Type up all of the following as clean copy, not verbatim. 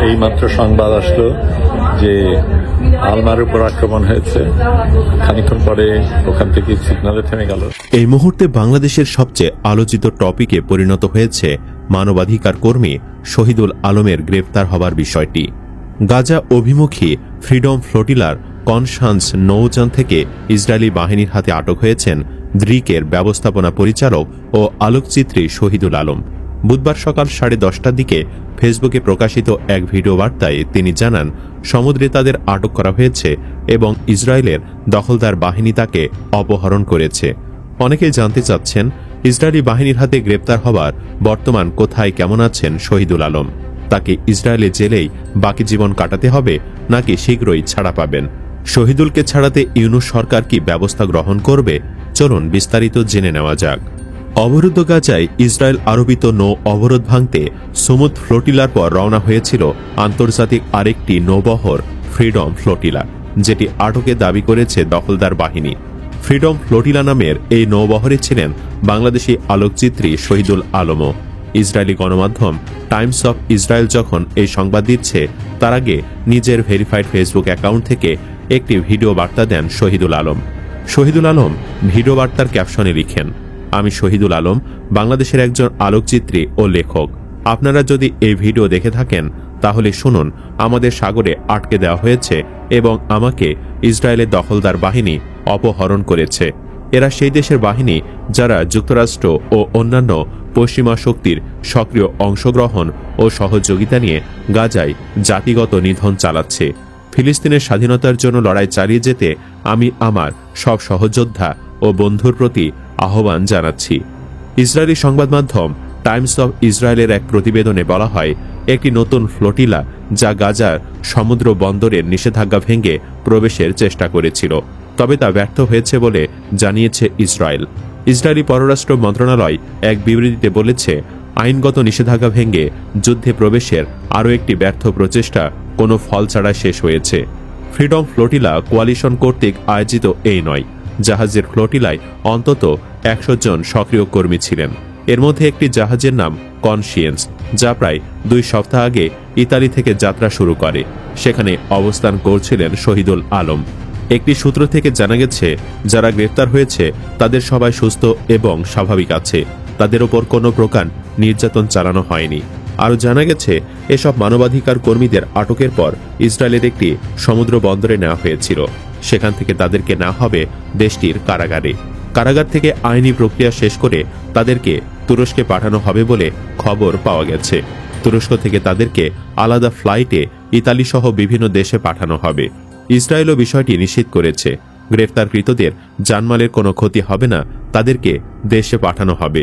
এইমাত্র সংবাদ আসলো যে আলমার উপর আক্রমণ হয়েছে। খানিকক্ষণ পরে ওখান থেকে সিগন্যালে থেমে গেল। এই মুহূর্তে বাংলাদেশের সবচেয়ে আলোচিত টপিকে পরিণত হয়েছে মানবাধিকার কর্মী শহীদুল আলমের গ্রেফতার হবার বিষয়টি। গাজা অভিমুখী ফ্রিডম ফ্লোটিলার কনসান্স নৌযান থেকে ইসরায়েলি বাহিনীর হাতে আটক হয়েছেন দ্রিকের ব্যবস্থাপনা পরিচালক ও আলোকচিত্রী শহীদুল আলম। বুধবার সকাল 10:30টার দিকে ফেসবুকে প্রকাশিত এক ভিডিও বার্তায় তিনি জানান, সমুদ্রে তাদের আটক করা হয়েছে এবং ইসরায়েলের দখলদার বাহিনী তাকে অপহরণ করেছে। অনেকেই জানতে চাচ্ছেন, ইসরায়েলি বাহিনীর হাতে গ্রেপ্তার হবার বর্তমান কোথায় কেমন আছেন শহীদুল আলম? তাকে ইসরায়েলে জেলেই বাকি জীবন কাটাতে হবে নাকি শীঘ্রই ছাড়া পাবেন? শহীদুলকে ছাড়াতে ইউনূস সরকার কি ব্যবস্থা গ্রহণ করবে? চলুন বিস্তারিত জেনে নেওয়া যাক। অবরুদ্ধ গাজায় ইসরায়েল আরোপিত নৌ অবরোধ ভাঙতে সমুদ ফ্লোটিলার পর রওনা হয়েছিল আন্তর্জাতিক আরেকটি নৌবহর ফ্রিডম ফ্লোটিলা, যেটি আটকে দাবি করেছে দখলদার বাহিনী। ফ্রিডম ফ্লোটিলা নামের এই নৌবহরে ছিলেন বাংলাদেশি আলোকচিত্রী শহীদুল আলমও। ইসরায়েলি গণমাধ্যম টাইমস অফ ইসরায়েল যখন এই সংবাদ দিচ্ছে, তার আগে নিজের ভেরিফাইড ফেসবুক অ্যাকাউন্ট থেকে একটি ভিডিও বার্তা দেন শহীদুল আলম। শহীদুল আলম ভিডিও বার্তার ক্যাপশনে লিখেন, আমি শহীদুল আলম, বাংলাদেশের একজন আলোকচিত্রী ও লেখক। আপনারা যদি এই ভিডিও দেখে থাকেন তাহলে শুনুন, আমাদের সাগরে আটকে দেওয়া হয়েছে এবং আমাকে ইসরায়েলের দখলদার বাহিনী অপহরণ করেছে। এরা সেই দেশের বাহিনী যারা যুক্তরাষ্ট্র ও অন্যান্য পশ্চিমা শক্তির সক্রিয় অংশগ্রহণ ও সহযোগিতা নিয়ে গাজায় জাতিগত নিধন চালাচ্ছে। ফিলিস্তিনের স্বাধীনতার জন্য লড়াই চালিয়ে যেতে আমি আমার সব সহযোদ্ধা ও বন্ধুর প্রতি আহ্বান জানাচ্ছি। ইসরায়েলি সংবাদ মাধ্যম টাইমস অফ ইসরায়েলের এক প্রতিবেদনে বলা হয়, একটি নতুন ফ্লোটিলা যা গাজার সমুদ্র বন্দরের নিষেধাজ্ঞা ভেঙে প্রবেশের চেষ্টা করেছিল, তবে তা ব্যর্থ হয়েছে বলে জানিয়েছে ইসরায়েল। ইসরায়েলি পররাষ্ট্র মন্ত্রণালয় এক বিবৃতিতে বলেছে, আইনগত নিষেধাজ্ঞা ভেঙে যুদ্ধে প্রবেশের আরও একটি ব্যর্থ প্রচেষ্টা কোনো ফল ছাড়া শেষ হয়েছে। ফ্রিডম ফ্লোটিলা কোয়ালিশন কর্তৃক আয়োজিত এই নয়। জাহাজের ফ্লোটিলায় অন্তত 100 জন সক্রিয় কর্মী ছিলেন। এর মধ্যে একটি জাহাজের নাম কনসিয়েন্স, যা প্রায় 2 সপ্তাহ আগে ইতালি থেকে যাত্রা শুরু করে। সেখানে অবস্থান করছিলেন শহীদুল আলম। একটি সূত্র থেকে জানা গেছে, যারা গ্রেফতার হয়েছে তাদের সবাই সুস্থ এবং স্বাভাবিক আছে। তাদের ওপর কোনো প্রকার নির্যাতন চালানো হয়নি। আরও জানা গেছে, এসব মানবাধিকার কর্মীদের আটকের পর ইসরায়েলের একটি সমুদ্র বন্দরে নেওয়া হয়েছিল। সেখান থেকে তাদেরকে নেওয়া হবে দেশটির কারাগারে। কারাগার থেকে আইনি প্রক্রিয়া শেষ করে তাদেরকে তুরস্কে পাঠানো হবে বলে খবর পাওয়া গেছে। তুরস্ক থেকে তাদেরকে আলাদা ফ্লাইটে ইতালি সহ বিভিন্ন দেশে পাঠানো হবে। ইসরায়েলও বিষয়টি নিশ্চিত করেছে। গ্রেফতারকৃতদের জানমালের কোনো ক্ষতি হবে না, তাদেরকে দেশে পাঠানো হবে।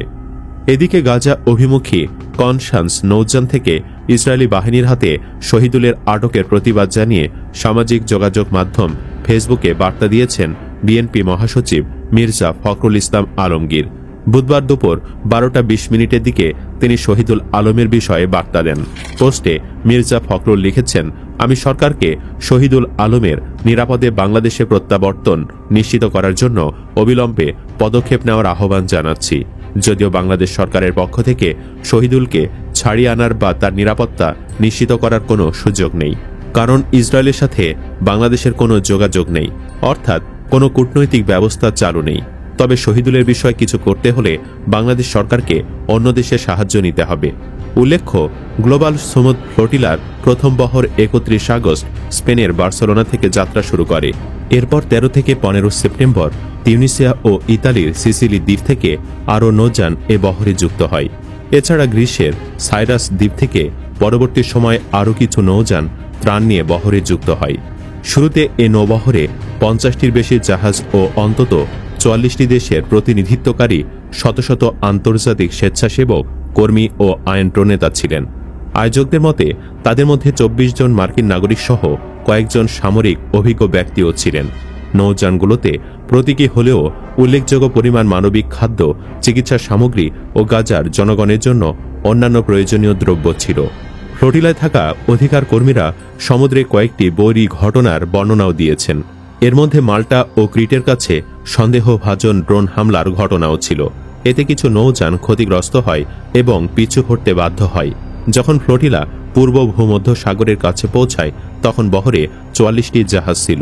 এদিকে গাজা অভিমুখী কনসান্স নৌযান থেকে ইসরায়েলি বাহিনীর হাতে শহীদুলের আটকের প্রতিবাদ জানিয়ে সামাজিক যোগাযোগ মাধ্যম ফেসবুকে বার্তা দিয়েছেন বিএনপি মহাসচিব মির্জা ফখরুল ইসলাম আলমগীর। বুধবার দুপুর 12:20 দিকে তিনি শহীদুল আলমের বিষয়ে বার্তা দেন। পোস্টে মির্জা ফখরুল লিখেছেন, আমি সরকারকে শহীদুল আলমের নিরাপদে বাংলাদেশে প্রত্যাবর্তন নিশ্চিত করার জন্য অবিলম্বে পদক্ষেপ নেওয়ার আহ্বান জানাচ্ছি। যদিও বাংলাদেশ সরকারের পক্ষ থেকে শহীদুলকে ছাড়িয়ে আনার বা তার নিরাপত্তা নিশ্চিত করার কোনো সুযোগ নেই, কারণ ইসরায়েলের সাথে বাংলাদেশের কোনো যোগাযোগ নেই, অর্থাৎ কোনো কূটনৈতিক ব্যবস্থা চালু নেই। তবে শহীদুলের বিষয়ে কিছু করতে হলে বাংলাদেশ সরকারকে অন্য দেশের সাহায্য নিতে হবে। উল্লেখ্য, গ্লোবাল সমুদ ফ্লোটিলার প্রথম বহর 31 আগস্ট স্পেনের বার্সেলোনা থেকে যাত্রা শুরু করে। এরপর 13 থেকে 15 সেপ্টেম্বর তিউনিসিয়া ও ইতালির সিসিলি দ্বীপ থেকে আরও নৌযান এ বহরে যুক্ত হয়। এছাড়া গ্রিসের সাইরাস দ্বীপ থেকে পরবর্তী সময়ে আরও কিছু নৌযান ত্রাণ নিয়ে বহরে যুক্ত হয়। শুরুতে এ নৌবহরে 50টির বেশি জাহাজ ও অন্তত 44টি দেশের প্রতিনিধিত্বকারী শত শত আন্তর্জাতিক স্বেচ্ছাসেবক কর্মী ও আইন প্রণেতা ছিলেন। আয়োজকদের মতে তাদের মধ্যে 24 জন মার্কিন নাগরিক সহ কয়েকজন সামরিক অভিজ্ঞ ব্যক্তিও ছিলেন। নৌযানগুলোতে প্রতীকী হলেও উল্লেখযোগ্য পরিমাণ মানবিক খাদ্য, চিকিৎসা সামগ্রী ও গাজার জনগণের জন্য অন্যান্য প্রয়োজনীয় দ্রব্য ছিল। ফ্লোটিলায় থাকা অধিকার কর্মীরা সমুদ্রে কয়েকটি বৈরী ঘটনার বর্ণনাও দিয়েছেন। এর মধ্যে মাল্টা ও ক্রিটের কাছে সন্দেহভাজন ড্রোন হামলার ঘটনাও ছিল। এতে কিছু নৌযান ক্ষতিগ্রস্ত হয় এবং পিছু হটতে বাধ্য হয়। যখন ফ্লোটিলা পূর্ব ভূমধ্য সাগরের কাছে পৌঁছায় তখন বহরে 44টি জাহাজ ছিল।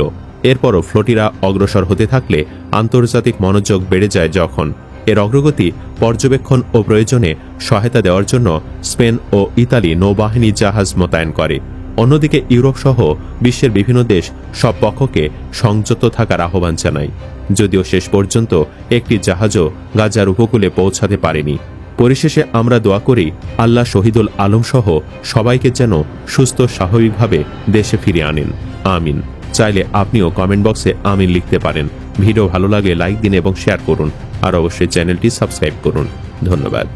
এরপরও ফ্লোটিলা অগ্রসর হতে থাকলে আন্তর্জাতিক মনোযোগ বেড়ে যায় যখন এর অগ্রগতি পর্যবেক্ষণ ও প্রয়োজনে সহায়তা দেওয়ার জন্য স্পেন ও ইতালি নৌবাহিনী জাহাজ মোতায়েন করে। অন্যদিকে ইউরোপ সহ বিশ্বের বিভিন্ন দেশ সব পক্ষকে সংযত থাকার আহ্বান জানায়, যদিও শেষ পর্যন্ত একটি জাহাজও গাজার উপকূলে পৌঁছাতে পারেনি। পরিশেষে আমরা দোয়া করি আল্লাহ শহীদুল আলম সহ সবাইকে যেন সুস্থ স্বাভাবিকভাবে দেশে ফিরে আনেন। আমিন। চাইলে আপনিও কমেন্ট বক্সে আমিন লিখতে পারেন। ভিডিও ভালো লাগলে লাইক দিন এবং শেয়ার করুন, আর অবশ্যই চ্যানেলটি সাবস্ক্রাইব করুন। ধন্যবাদ।